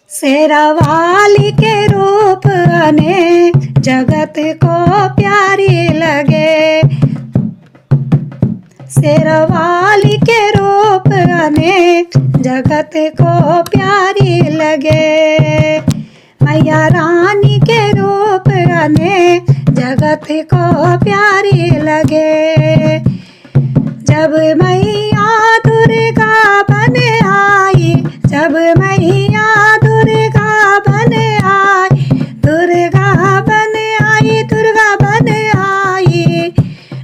शेरावाली के रूप अनेक जगत को प्यारी लगे। शेरावाली के रूप अनेक जगत को प्यारी लगे। मैया रानी के रूप अनेक जगत को प्यारी लगे। जब मैया दुर्गा बन आई, जब मैया दुर्गा बन आई, दुर्गा बन आई, दुर्गा बन आई,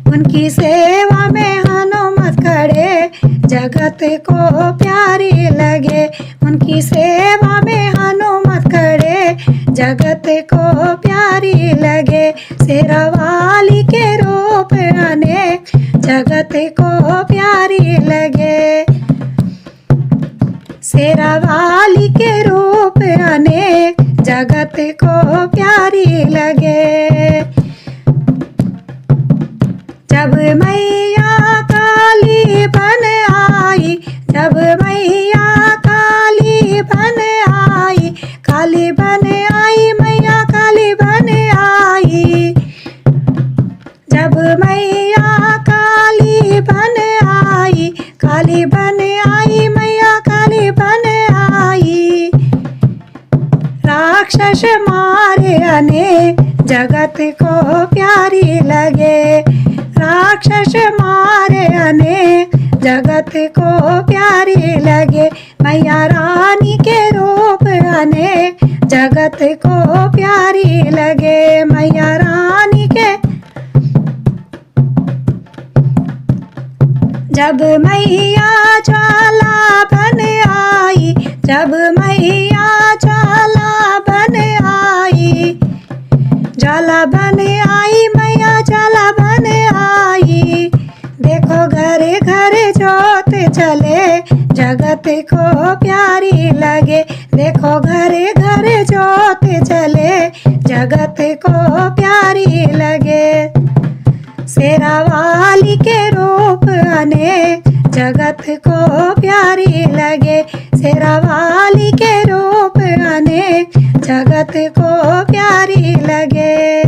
उनकी सेवा में हनुमत खड़े जगत को प्यारी लगे। उनकी सेवा में हनुमत खड़े जगत को प्यारी लगे। शेरावाली के रूप अनेक जगत को प्यारी लगे। शेरावाली के रूप अनेक जगत को प्यारी लगे। जब मैया काली बन आई, जब मैया काली बन आई, काली बन आई, मैया काली बन आई। जब मैया काली बन आई, काली बन आई, मैया काली बन आई। राक्षस मारे अनेक जगत को प्यारी लगे। राक्षस मारे अनेक जगत को प्यारी लगे। मैया रानी के रूप अनेक जगत को प्यारी लगे। मैया रानी के जब मैया ज्वाला बन आई, जब मैया ज्वाला बन आई, ज्वाला बन आई, मैया ज्वाला बन आई। देखो घरे घरे जोत चले जगत को प्यारी लगे। देखो घरे घरे जोत चले जगत को प्यारी लगे। शेरावाली के रूप अनेक जगत को प्यारी लगे। शेरावाली के रूप अनेक जगत को प्यारी लगे।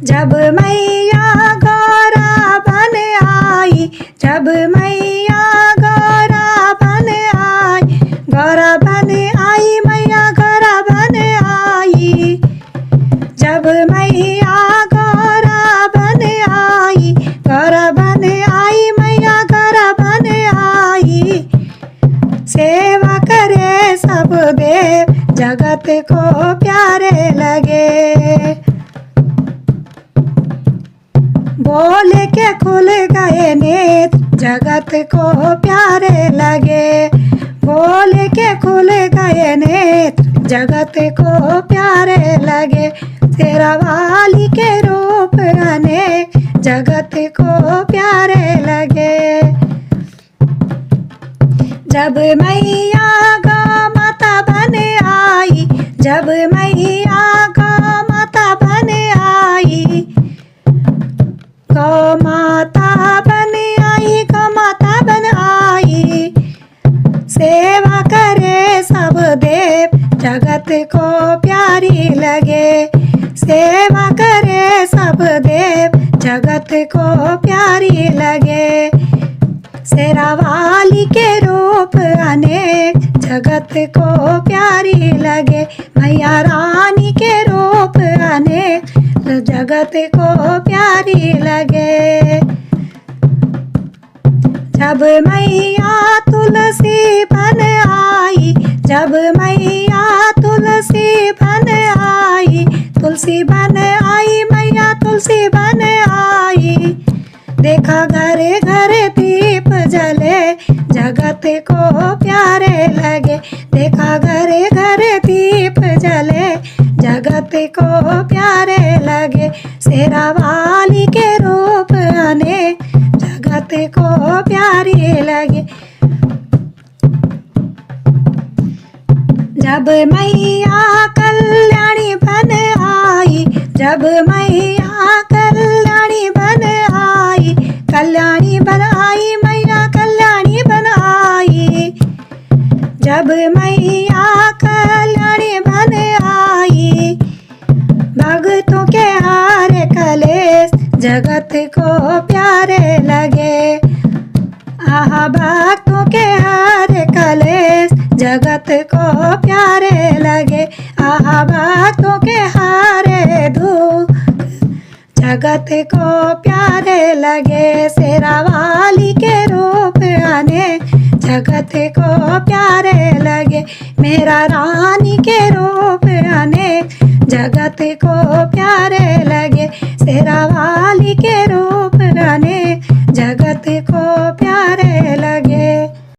जब मैया गौरा बन आई, जब मैया गौरा बन आई, गौरा बन आई, मैया गौरा बन आई। जब मैया गौरा बन आई, गौरा बन आई, मैया गौरा बन आई। सेवा करे सब देव जगत को प्यारे लगे। बोल के खुल गए नेत्र जगत को प्यारे लगे। बोल के खुल गए नेत्र जगत को प्यारे लगे। शेरावाली के रूप अनेक जगत को प्यारे लगे। जब मैया गौ माता बन आई, जब मैया गौ माता बन आई, गौ माता बन आई, गौ माता बन आई। सेवा करे सब देव जगत को प्यारी लगे। सेवा करे सब देव जगत को प्यारी लगे। शेरावाली के रूप अनेक जगत को प्यारी लगे। मैया रानी के रूप अनेक जगत को प्यारी लगे। जब मैया तुलसी बन आई, जब मैया तुलसी बन आई, तुलसी बन आई, मैया तुलसी बन आई। देखा घरे घरे दीप जले जगत को प्यारे लगे। देखा घरे घरे दीप जले जगत को प्यारे लगे। शेरावाली के रूप अनेक जगत को प्यारी लगे। जब मैया कल्याणी बन आई, जब मैया कल्याणी बन आई, कल्याणी बन आई, मैया कल्याणी बन आई। जब मैया कल्याणी बन आई। भक्तों के हारे कलेश जगत को प्यारे लगे। आहा भक्तों के हारे कलेश जगत को प्यारे लगे। आहा भक्तों के हारे दुख जगत को प्यारे लगे। शेरा वाली के रूप आने जगत को प्यारे लगे। मेरा रानी के रूप आने जगत को प्यारे लगे। शेरा